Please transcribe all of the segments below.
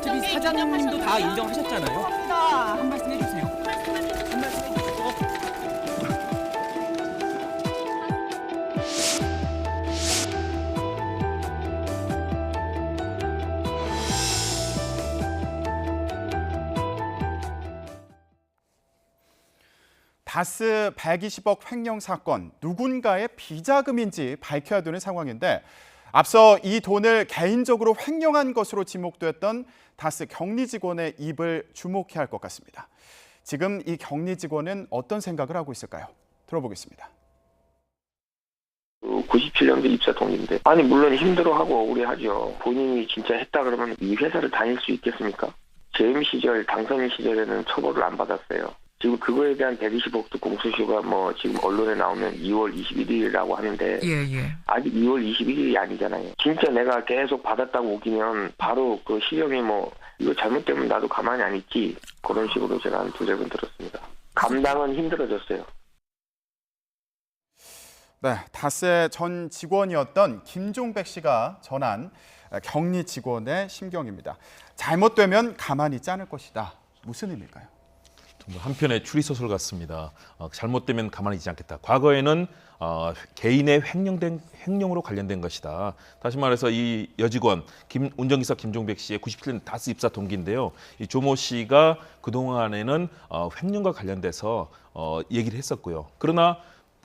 어차피 사장님도 다 인정하셨잖아요. 한 말씀 해주세요. 한 말씀 해주세요. 다스 120억 횡령 사건, 누군가의 비자금인지 밝혀야 되는 상황인데 앞서 이 돈을 개인적으로 횡령한 것으로 지목됐던 다스 격리 직원의 입을 주목해야 할 것 같습니다. 지금 이 격리 직원은 어떤 생각을 하고 있을까요? 들어보겠습니다. 97년도 입사 동기인데 아니 물론 힘들어하고 억울해하죠. 본인이 진짜 했다 그러면 이 회사를 다닐 수 있겠습니까? 재임 시절, 당선 시절에는 처벌을 안 받았어요. 지금 그거에 대한 120억도 공소시효가 지금 언론에 나오면 2월 21일이라고 하는데 아직 2월 21일이 아니잖아요. 진짜 내가 계속 받았다고 우기면 바로 그 시정이 이거 잘못되면 나도 가만히 안 있지. 그런 식으로 제가 한 두세 번 들었습니다. 감당은 힘들어졌어요. 네, 다스의 전 직원이었던 김종백 씨가 전한 격리 직원의 심경입니다. 잘못되면 가만히 있지 않을 것이다. 무슨 의미일까요? 한편의 추리소설 같습니다. 잘못되면 가만히 있지 않겠다. 과거에는 개인의 횡령으로 관련된 것이다. 다시 말해서 이 여직원 운전기사 김종백 씨의 97년 다스 입사 동기인데요. 이 조모 씨가 그동안에는 횡령과 관련돼서 얘기를 했었고요. 그러나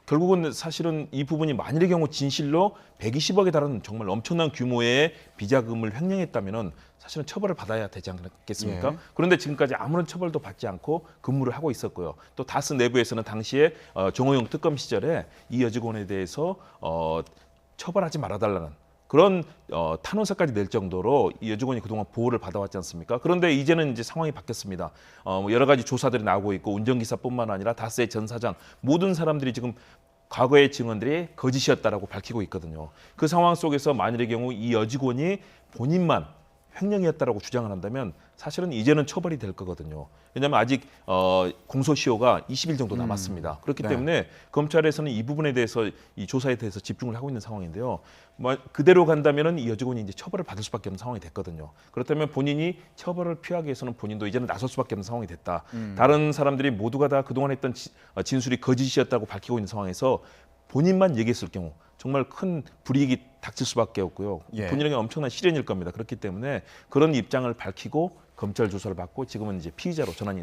결국은 사실은 이 부분이 만일의 경우 진실로 120억에 달하는 정말 엄청난 규모의 비자금을 횡령했다면은 사실은 처벌을 받아야 되지 않겠습니까? 예. 그런데 지금까지 아무런 처벌도 받지 않고 근무를 하고 있었고요. 또 다스 내부에서는 당시에 정호영 특검 시절에 이 여직원에 대해서 처벌하지 말아달라는 그런 탄원서까지 낼 정도로 이 여직원이 그동안 보호를 받아왔지 않습니까? 그런데 이제는 이제 상황이 바뀌었습니다. 여러 가지 조사들이 나오고 있고 운전기사뿐만 아니라 다스의 전 사장 모든 사람들이 지금 과거의 증언들이 거짓이었다라고 밝히고 있거든요. 그 상황 속에서 만일의 경우 이 여직원이 본인만 횡령이었다라고 주장을 한다면 사실은 이제는 처벌이 될 거거든요. 왜냐하면 아직 공소시효가 20일 정도 남았습니다. 그렇기 네. 때문에 검찰에서는 이 부분에 대해서 이 조사에 대해서 집중을 하고 있는 상황인데요. 그대로 간다면은 이 여직원이 이제 처벌을 받을 수밖에 없는 상황이 됐거든요. 그렇다면 본인이 처벌을 피하기 위해서는 본인도 이제는 나설 수밖에 없는 상황이 됐다. 다른 사람들이 모두가 다 그동안 했던 진술이 거짓이었다고 밝히고 있는 상황에서 본인만 얘기했을 경우 정말 큰 불이익이 닥칠 수밖에 없고요. 예. 본인에게 엄청난 시련일 겁니다. 그렇기 때문에 그런 입장을 밝히고 검찰 조사를 받고 지금은 이제 피의자로 전환이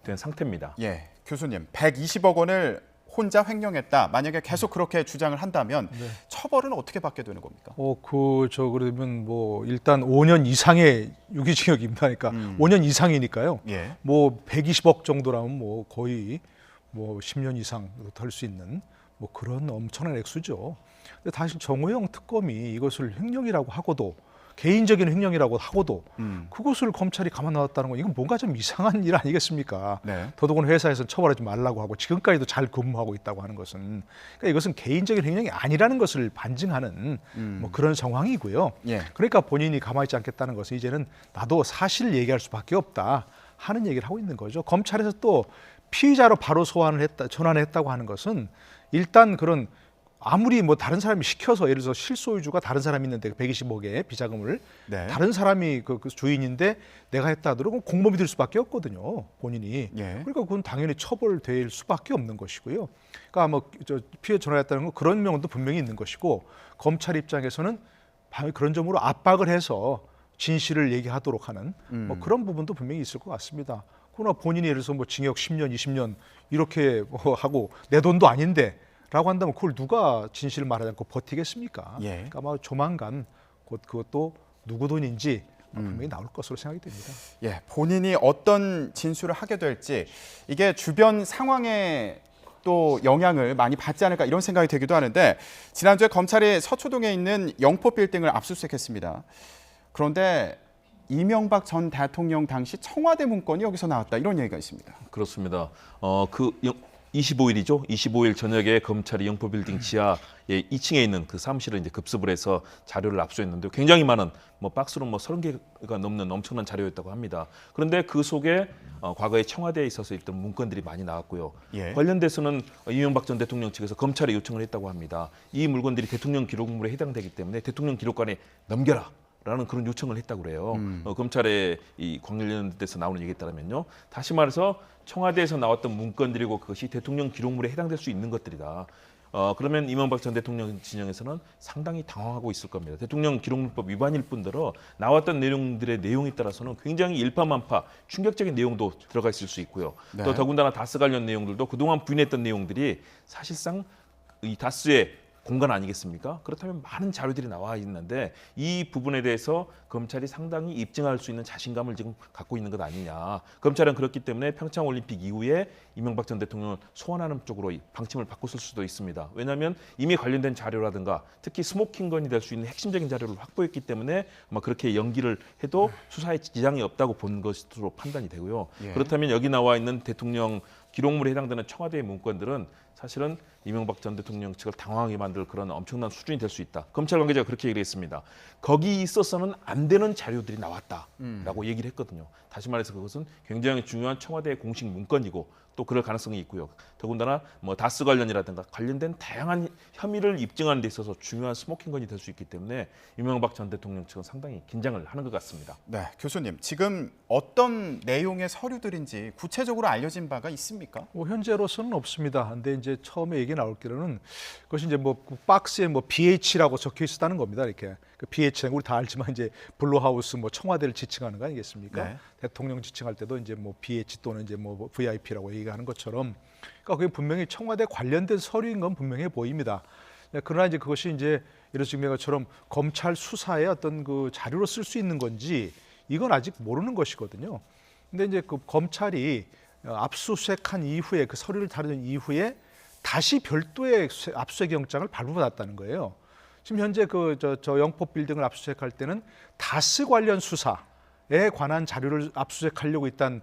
된 상태입니다. 예, 교수님, 120억 원을 혼자 횡령했다. 만약에 계속 그렇게 주장을 한다면 처벌은 어떻게 받게 되는 겁니까? 그러면 일단 5년 이상의 유기징역입니다. 그러니까 5년 이상이니까요. 예. 120억 정도라면 거의 10년 이상 될 수 있는 그런 엄청난 액수죠. 근데 다시 정호영 특검이 이것을 횡령이라고 하고도 개인적인 횡령이라고 하고도 그것을 검찰이 가만 놔뒀다는 건 이건 뭔가 좀 이상한 일 아니겠습니까? 네. 더더군다나 회사에서 처벌하지 말라고 하고 지금까지도 잘 근무하고 있다고 하는 것은 그러니까 이것은 개인적인 횡령이 아니라는 것을 반증하는 그런 상황이고요. 예. 그러니까 본인이 가만히 있지 않겠다는 것은 이제는 나도 사실을 얘기할 수밖에 없다 하는 얘기를 하고 있는 거죠. 검찰에서 또 피의자로 바로 전환했다고 하는 것은 일단 그런 아무리 다른 사람이 시켜서 예를 들어서 실소유주가 다른 사람이 있는데 120억의 비자금을 네. 다른 사람이 그 주인인데 내가 했다 하더라도 공범이 될 수밖에 없거든요. 본인이. 예. 그러니까 그건 당연히 처벌될 수밖에 없는 것이고요. 그러니까 피해 전환했다는 건 그런 명분도 분명히 있는 것이고 검찰 입장에서는 그런 점으로 압박을 해서 진실을 얘기하도록 하는 그런 부분도 분명히 있을 것 같습니다. 그러나 본인이 예를 들어서 징역 10년, 20년 이렇게 하고 내 돈도 아닌데 라고 한다면 그걸 누가 진실을 말하지 않고 버티겠습니까? 예. 그러니까 조만간 곧 그것도 누구 돈인지 분명히 나올 것으로 생각이 됩니다. 예, 본인이 어떤 진술을 하게 될지 이게 주변 상황에 또 영향을 많이 받지 않을까 이런 생각이 들기도 하는데 지난주에 검찰이 서초동에 있는 영포 빌딩을 압수수색했습니다. 그런데 이명박 전 대통령 당시 청와대 문건이 여기서 나왔다 이런 얘기가 있습니다. 그렇습니다. 25일이죠. 25일 저녁에 검찰이 영포빌딩 지하 2층에 있는 그 사무실을 이제 급습을 해서 자료를 압수했는데 굉장히 많은 박스로 30개가 넘는 엄청난 자료였다고 합니다. 그런데 그 속에 과거에 청와대에 있어서 있던 문건들이 많이 나왔고요. 예. 관련돼서는 이명박 전 대통령 측에서 검찰에 요청을 했다고 합니다. 이 물건들이 대통령 기록물에 해당되기 때문에 대통령 기록관에 넘겨라. 라는 그런 요청을 했다고 그래요. 검찰의 이 관련돼서 나오는 얘기에 따르면요. 다시 말해서 청와대에서 나왔던 문건들이고 그것이 대통령 기록물에 해당될 수 있는 것들이다. 그러면 이명박 전 대통령 진영에서는 상당히 당황하고 있을 겁니다. 대통령 기록물법 위반일 뿐더러 나왔던 내용들의 내용에 따라서는 굉장히 일파만파 충격적인 내용도 들어가 있을 수 있고요. 네. 또 더군다나 다스 관련 내용들도 그동안 부인했던 내용들이 사실상 이 다스의 공간 아니겠습니까? 그렇다면 많은 자료들이 나와 있는데 이 부분에 대해서 검찰이 상당히 입증할 수 있는 자신감을 지금 갖고 있는 것 아니냐. 검찰은 그렇기 때문에 평창올림픽 이후에 이명박 전 대통령을 소환하는 쪽으로 방침을 바꿨을 수도 있습니다. 왜냐하면 이미 관련된 자료라든가 특히 스모킹건이 될 수 있는 핵심적인 자료를 확보했기 때문에 아마 그렇게 연기를 해도 수사에 지장이 없다고 본 것으로 판단이 되고요. 예. 그렇다면 여기 나와 있는 대통령 기록물에 해당되는 청와대의 문건들은 사실은 이명박 전 대통령 측을 당황하게 만들 그런 엄청난 수준이 될 수 있다. 검찰 관계자가 그렇게 얘기를 했습니다. 거기 있어서는 안 되는 자료들이 나왔다라고 얘기를 했거든요. 다시 말해서 그것은 굉장히 중요한 청와대의 공식 문건이고 또 그럴 가능성이 있고요. 더군다나 뭐 다스 관련이라든가 관련된 다양한 혐의를 입증하는 데 있어서 중요한 스모킹건이 될 수 있기 때문에 이명박 전 대통령 측은 상당히 긴장을 하는 것 같습니다. 네, 교수님 지금 어떤 내용의 서류들인지 구체적으로 알려진 바가 있습니까? 뭐 현재로서는 없습니다. 근데 이제 처음에 얘기 나올 때는 그것이 이제 뭐 박스에 뭐 BH라고 적혀 있었다는 겁니다. 이렇게 그 BH는 우리 다 알지만 이제 블루하우스 뭐 청와대를 지칭하는 거 아니겠습니까? 네. 대통령 지칭할 때도 이제 뭐 BH 또는 이제 뭐 VIP라고 얘기하는 것처럼, 그러니까 그게 분명히 청와대 관련된 서류인 건 분명해 보입니다. 그러나 이제 그것이 이제 이런 지금 것처럼 검찰 수사의 어떤 그 자료로 쓸 수 있는 건지 이건 아직 모르는 것이거든요. 근데 이제 그 검찰이 압수수색한 이후에 그 서류를 다룬 이후에 다시 별도의 압수수색 영장을 발부받았다는 거예요. 지금 현재 그 저 영포 빌딩을 압수수색할 때는 다스 관련 수사에 관한 자료를 압수수색하려고 일단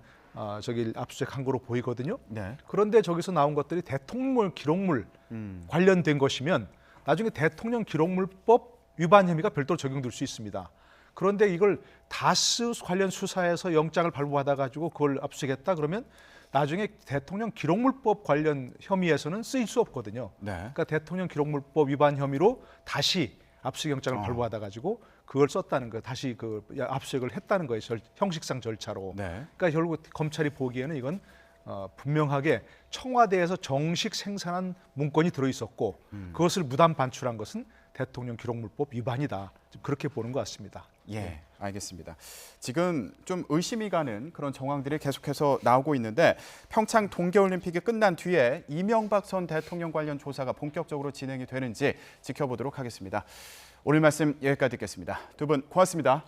저기 압수수색한 거로 보이거든요. 네. 그런데 저기서 나온 것들이 대통령 기록물 관련된 것이면 나중에 대통령 기록물법 위반 혐의가 별도로 적용될 수 있습니다. 그런데 이걸 다스 관련 수사에서 영장을 발부받아 가지고 그걸 압수수색했다 그러면 나중에 대통령 기록물법 관련 혐의에서는 쓰일 수 없거든요. 네. 그러니까 대통령 기록물법 위반 혐의로 다시 압수수색 영장을 발부받아 가지고 그걸 썼다는 거, 다시 그 압수수색을 했다는 거예요. 형식상 절차로. 네. 그러니까 결국 검찰이 보기에는 이건 분명하게 청와대에서 정식 생산한 문건이 들어 있었고 그것을 무단 반출한 것은 대통령 기록물법 위반이다. 그렇게 보는 것 같습니다. 예, 알겠습니다. 지금 좀 의심이 가는 그런 정황들이 계속해서 나오고 있는데 평창 동계올림픽이 끝난 뒤에 이명박 전 대통령 관련 조사가 본격적으로 진행이 되는지 지켜보도록 하겠습니다. 오늘 말씀 여기까지 듣겠습니다. 두 분 고맙습니다.